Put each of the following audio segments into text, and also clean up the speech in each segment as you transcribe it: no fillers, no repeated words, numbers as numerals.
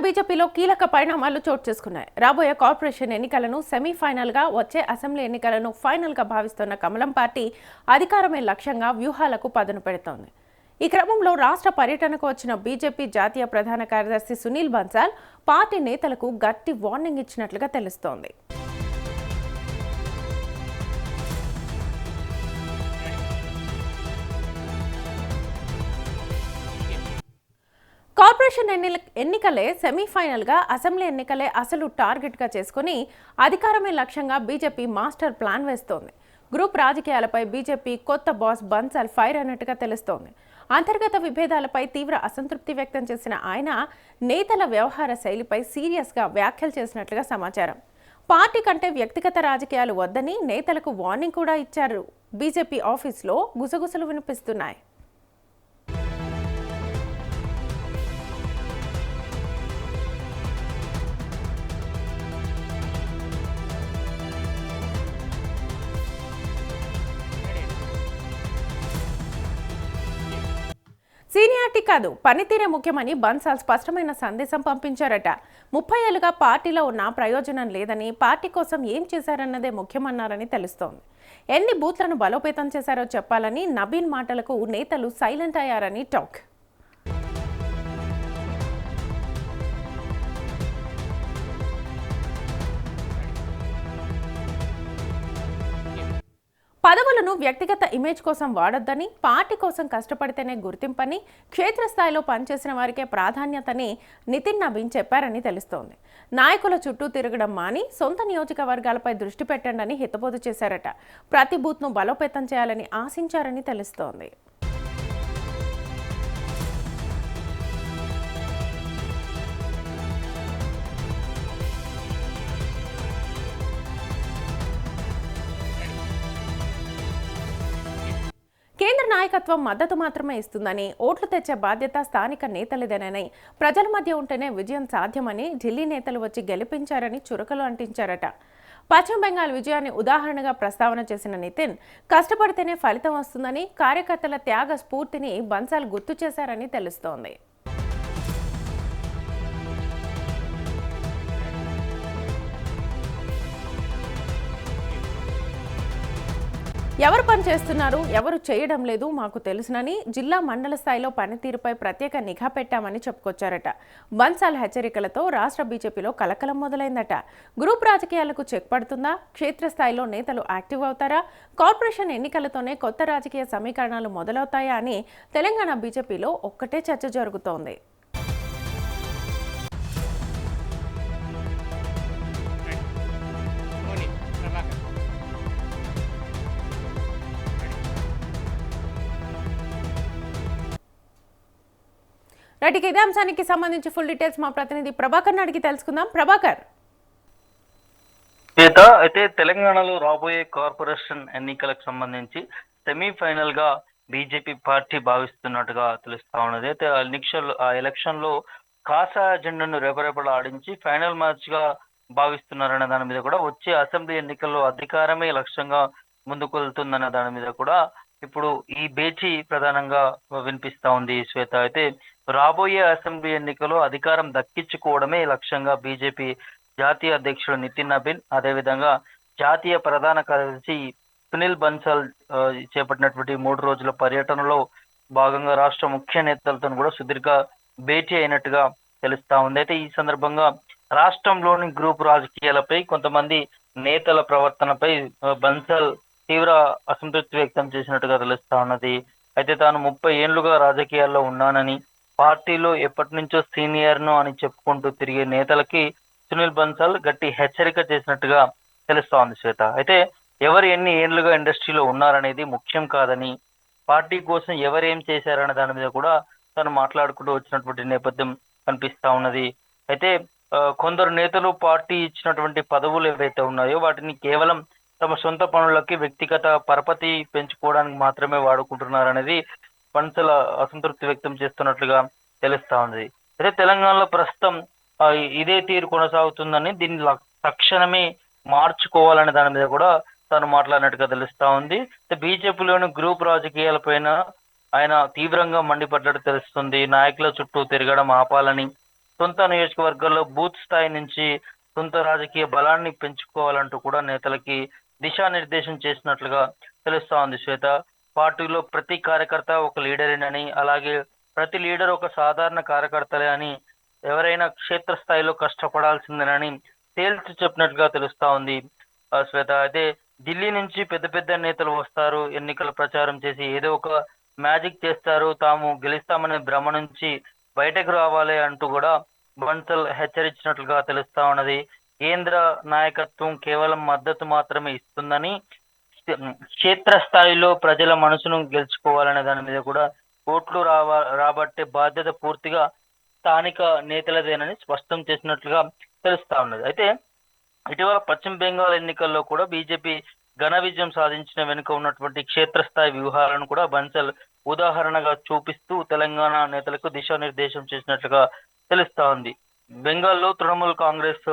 బీజేపీలో కీలక పరిణామాలు చోటు చేసుకున్నాయి. రాబోయే కార్పొరేషన్ ఎన్నికలను సెమీఫైనల్గా, వచ్చే అసెంబ్లీ ఎన్నికలను ఫైనల్గా భావిస్తున్న కమలం పార్టీ అధికారమే లక్ష్యంగా వ్యూహాలకు పదును పెడుతోంది. ఈ క్రమంలో రాష్ట్ర పర్యటనకు వచ్చిన బీజేపీ జాతీయ ప్రధాన కార్యదర్శి సునీల్ బన్సాల్ పార్టీ నేతలకు గట్టి వార్నింగ్ ఇచ్చినట్లుగా తెలుస్తోంది. కార్పొరేషన్ ఎన్నికలే సెమీఫైనల్గా, అసెంబ్లీ ఎన్నికలే అసలు టార్గెట్గా చేసుకుని అధికారమే లక్ష్యంగా బీజేపీ మాస్టర్ ప్లాన్ వేస్తోంది. గ్రూప్ రాజకీయాలపై బీజేపీ కొత్త బాస్ బన్సాల్ ఫైర్ అన్నట్టుగా తెలుస్తోంది. అంతర్గత విభేదాలపై తీవ్ర అసంతృప్తి వ్యక్తం చేసిన ఆయన నేతల వ్యవహార శైలిపై సీరియస్గా వ్యాఖ్యలు చేసినట్లుగా సమాచారం. పార్టీ కంటే వ్యక్తిగత రాజకీయాలు వద్దని నేతలకు వార్నింగ్ కూడా ఇచ్చారు. బీజేపీ ఆఫీస్లో గుసగుసలు వినిపిస్తున్నాయి. సీనియారిటీ కాదు, పనితీరే ముఖ్యమని బన్సాల్ స్పష్టమైన సందేశం పంపించారట. 30 ఏళ్లుగా పార్టీలో ఉన్న ప్రయోజనం లేదని, పార్టీ కోసం ఏం చేశారన్నదే ముఖ్యమన్నారని తెలుస్తోంది. ఎన్ని బూత్లను బలోపేతం చేశారో చెప్పాలని నబీన్ మాటలకు నేతలు సైలెంట్ అయ్యారని టాక్. పదవులను వ్యక్తిగత ఇమేజ్ కోసం వాడొద్దని, పార్టీ కోసం కష్టపడితేనే గుర్తింపని, క్షేత్రస్థాయిలో పనిచేసిన వారికే ప్రాధాన్యతని నితిన్ నబీన్ చెప్పారని తెలుస్తోంది. నాయకుల చుట్టూ తిరగడం మాని సొంత నియోజకవర్గాలపై దృష్టి పెట్టండి హితబోధ చేశారట. ప్రతి బూత్ను బలోపేతం చేయాలని ఆశించారని తెలుస్తోంది. కేంద్ర నాయకత్వం మద్దతు మాత్రమే ఇస్తుందని, ఓట్లు తెచ్చే బాధ్యత స్థానిక నేతలదేనని, ప్రజల మధ్య ఉంటేనే విజయం సాధ్యమని ఢిల్లీ నేతలు వచ్చి గెలిపించారని చురకలు అంటించారట. పశ్చిమ బెంగాల్ విజయాన్ని ఉదాహరణగా ప్రస్తావన చేసిన నితిన్, కష్టపడితేనే ఫలితం వస్తుందని, కార్యకర్తల త్యాగ స్ఫూర్తిని బన్సాల్ గుర్తు చేశారని తెలుస్తోంది. ఎవరు పని చేస్తున్నారు, ఎవరు చేయడం లేదు మాకు తెలుసునని, జిల్లా మండల స్థాయిలో పనితీరుపై ప్రత్యేక నిఘా పెట్టామని చెప్పుకొచ్చారట. బన్సాల్ హెచ్చరికలతో రాష్ట్ర బీజేపీలో కలకలం మొదలైందట. గ్రూప్ రాజకీయాలకు చెక్ పడుతుందా? క్షేత్రస్థాయిలో నేతలు యాక్టివ్ అవుతారా? కార్పొరేషన్ ఎన్నికలతోనే కొత్త రాజకీయ సమీకరణాలు మొదలవుతాయా అని తెలంగాణ బీజేపీలో ఒక్కటే చర్చ జరుగుతోంది. రైట్, ఇదే అంశానికి సంబంధించి ఫుల్ డీటెయిల్స్ మా ప్రతినిధి ప్రభాకర్ అడిగి తెలుసుకుందాం. ప్రభాకర్, అయితే తెలంగాణలో రాబోయే కార్పొరేషన్ ఎన్నికలకు సంబంధించి సెమీఫైనల్ గా బీజేపీ పార్టీ భావిస్తున్నట్టుగా తెలుస్తా ఉన్నది. అయితే ఆ ఎలక్షన్ లో కాసా అజెండాను రేపరేపలా ఆడించి ఫైనల్ మ్యాచ్ గా భావిస్తున్నారనే దాని మీద కూడా, వచ్చే అసెంబ్లీ ఎన్నికల్లో అధికారమే లక్ష్యంగా ముందుకు వెళ్తుందనే దాని మీద కూడా ఇప్పుడు ఈ భేటీ ప్రధానంగా వినిపిస్తా ఉంది శ్వేత. అయితే రాబోయే అసెంబ్లీ ఎన్నికల్లో అధికారం దక్కించుకోవడమే లక్ష్యంగా బీజేపీ జాతీయ అధ్యక్షుడు నితిన్ నబీన్, అదేవిధంగా జాతీయ ప్రధాన కార్యదర్శి సునీల్ బన్సాల్ చేపట్టినటువంటి 3 రోజుల పర్యటనలో భాగంగా రాష్ట్ర ముఖ్య నేతలతో కూడా సుదీర్ఘ భేటీ అయినట్టుగా తెలుస్తా ఉంది. అయితే ఈ సందర్భంగా రాష్ట్రంలోని గ్రూప్ రాజకీయాలపై, కొంతమంది నేతల ప్రవర్తనపై బన్సాల్ తీవ్ర అసంతృప్తి వ్యక్తం చేసినట్టుగా తెలుస్తా ఉన్నది. అయితే తాను 30 ఏళ్లుగా రాజకీయాల్లో ఉన్నానని, పార్టీలో ఎప్పటి నుంచో సీనియర్ను అని చెప్పుకుంటూ తిరిగే నేతలకి సునీల్ బన్సాల్ గట్టి హెచ్చరిక చేసినట్టుగా తెలుస్తా ఉంది శ్వేత. అయితే ఎవరు ఎన్ని ఏళ్లుగా ఇండస్ట్రీలో ఉన్నారనేది ముఖ్యం కాదని, పార్టీ కోసం ఎవరేం చేశారనే దాని మీద కూడా తను మాట్లాడుకుంటూ వచ్చినటువంటి నేపథ్యం కనిపిస్తా ఉన్నది. అయితే కొందరు నేతలు పార్టీ ఇచ్చినటువంటి పదవులు ఏవైతే ఉన్నాయో వాటిని కేవలం తమ సొంత పనులకి, వ్యక్తిగత పరపతి పెంచుకోవడానికి మాత్రమే వాడుకుంటున్నారనేది బన్సాల్ అసంతృప్తి వ్యక్తం చేస్తున్నట్లుగా తెలుస్తా ఉంది. అయితే తెలంగాణలో ప్రస్తుతం ఇదే తీరు కొనసాగుతుందని, దీన్ని తక్షణమే మార్చుకోవాలనే దాని మీద కూడా తాను మాట్లాడినట్టుగా తెలుస్తా ఉంది. బీజేపీలోని గ్రూప్ రాజకీయాలపైన ఆయన తీవ్రంగా మండిపడ్డట్టు తెలుస్తుంది. నాయకుల చుట్టూ తిరగడం ఆపాలని, సొంత నియోజకవర్గాల్లో బూత్ స్థాయి నుంచి సొంత రాజకీయ బలాన్ని పెంచుకోవాలంటూ కూడా నేతలకి దిశానిర్దేశం చేసినట్లుగా తెలుస్తా ఉంది శ్వేత. పార్టీలో ప్రతి కార్యకర్త ఒక లీడరేనని, అలాగే ప్రతి లీడర్ ఒక సాధారణ కార్యకర్తలే అని, ఎవరైనా క్షేత్రస్థాయిలో కష్టపడాల్సిందేనని తేల్చి చెప్పినట్లుగా తెలుస్తా ఉంది శ్వేత. అయితే ఢిల్లీ నుంచి పెద్ద పెద్ద నేతలు వస్తారు, ఎన్నికల ప్రచారం చేసి ఏదో ఒక మ్యాజిక్ చేస్తారు, తాము గెలుస్తామనే భ్రమ నుంచి బయటకు రావాలి అంటూ కూడా బన్సల్ హెచ్చరించినట్లుగా తెలుస్తా ఉన్నది. కేంద్ర నాయకత్వం కేవలం మద్దతు మాత్రమే ఇస్తుందని, క్షేత్రస్థాయిలో ప్రజల మనసును గెలుచుకోవాలనే దాని మీద కూడా ఓట్లు రాబట్టే బాధ్యత పూర్తిగా స్థానిక నేతలదేనని స్పష్టం చేసినట్లుగా తెలుస్తా ఉన్నది. అయితే ఇటీవల పశ్చిమ బెంగాల్ ఎన్నికల్లో కూడా బీజేపీ ఘన విజయం సాధించిన వెనుక ఉన్నటువంటి క్షేత్రస్థాయి వ్యూహాలను కూడా బన్సల్ ఉదాహరణగా చూపిస్తూ తెలంగాణ నేతలకు దిశానిర్దేశం చేసినట్లుగా తెలుస్తా ఉంది. బెంగాల్లో తృణమూల్ కాంగ్రెస్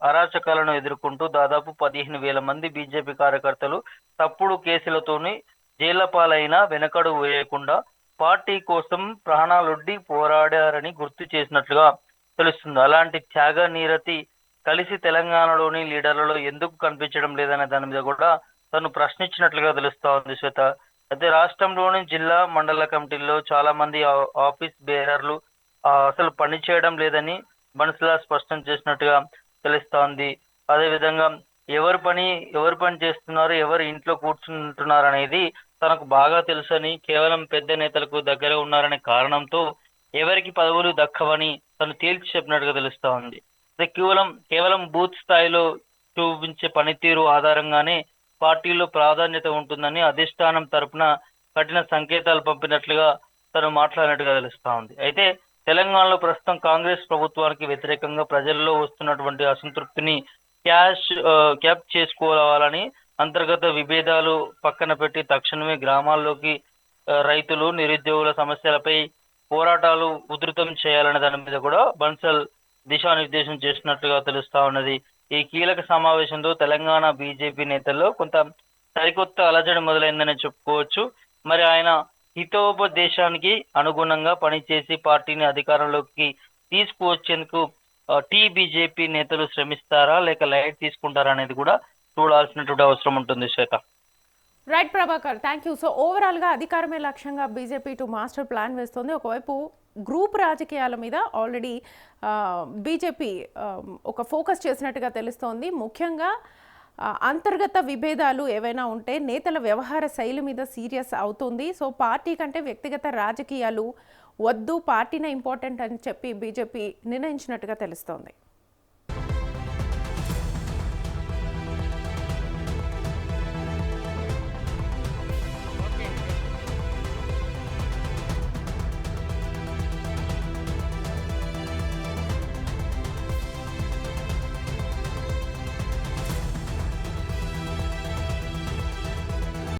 అరాచకాలను ఎదుర్కొంటూ దాదాపు 15,000 మంది బీజేపీ కార్యకర్తలు తప్పుడు కేసులతోని జైళ్ల పాలైనా వెనకడు వేయకుండా పార్టీ కోసం ప్రాణాలొడ్డి పోరాడారని గుర్తు చేసినట్లుగా తెలుస్తుంది. అలాంటి త్యాగ నీరతి కలిసి తెలంగాణలోని లీడర్లలో ఎందుకు కనిపించడం లేదనే దాని మీద కూడా తను ప్రశ్నించినట్లుగా తెలుస్తా ఉంది శ్వేత. అయితే రాష్ట్రంలోని జిల్లా మండల కమిటీల్లో చాలా మంది ఆఫీస్ బేరర్లు అసలు పని చేయడం లేదని బన్సల్ స్పష్టం చేసినట్టుగా తెలుస్తా ఉంది. అదేవిధంగా ఎవరు పని చేస్తున్నారు, ఎవరు ఇంట్లో కూర్చుంటున్నారు అనేది తనకు బాగా తెలుసని, కేవలం పెద్ద నేతలకు దగ్గర ఉన్నారనే కారణంతో ఎవరికి పదవులు దక్కవని తను తేల్చి చెప్పినట్టుగా తెలుస్తా ఉంది. కేవలం బూత్ స్థాయిలో చూపించే పనితీరు ఆధారంగానే పార్టీలో ప్రాధాన్యత ఉంటుందని అధిష్టానం తరపున కఠిన సంకేతాలు పంపినట్లుగా తను మాట్లాడినట్టుగా తెలుస్తా ఉంది. అయితే తెలంగాణలో ప్రస్తుతం కాంగ్రెస్ ప్రభుత్వానికి వ్యతిరేకంగా ప్రజల్లో వస్తున్నటువంటి అసంతృప్తిని క్యాప్ చేసుకోవాలని, అంతర్గత విభేదాలు పక్కన పెట్టి తక్షణమే గ్రామాల్లోకి రైతులు, నిరుద్యోగుల సమస్యలపై పోరాటాలు ఉధృతం చేయాలనే దాని మీద కూడా బన్సల్ దిశానిర్దేశం చేసినట్లుగా తెలుస్తా ఉన్నది. ఈ కీలక సమావేశంతో తెలంగాణ బీజేపీ నేతల్లో కొంత సరికొత్త అలజడి మొదలైందని చెప్పుకోవచ్చు. మరి ఆయన హితోపదేశానికి అనుగుణంగా పనిచేసి పార్టీని అధికారంలోకి తీసుకువచ్చేందుకు బీజేపీ నేతలు శ్రమిస్తారా లేక లైట్ తీసుకుంటారా అనేది కూడా చూడాల్సినటువంటి అవసరం ఉంటుంది Shweta. Right Prabhakar, thank you. So ఓవరాల్గా అధికారమే లక్ష్యంగా బీజేపీ మాస్టర్ ప్లాన్ వేస్తుంది. ఒకవైపు గ్రూప్ రాజకీయాల మీద ఆల్రెడీ బీజేపీ ఒక ఫోకస్ చేసినట్టుగా తెలుస్తోంది. ముఖ్యంగా అంతర్గత విభేదాలు ఏవైనా ఉంటే నేతల వ్యవహార శైలి మీద సీరియస్ అవుతుంది. సో పార్టీ కంటే వ్యక్తిగత రాజకీయాలు వద్దు, పార్టీనే ఇంపార్టెంట్ అని చెప్పి బీజేపీ నిర్ణయించినట్టుగా తెలుస్తోంది.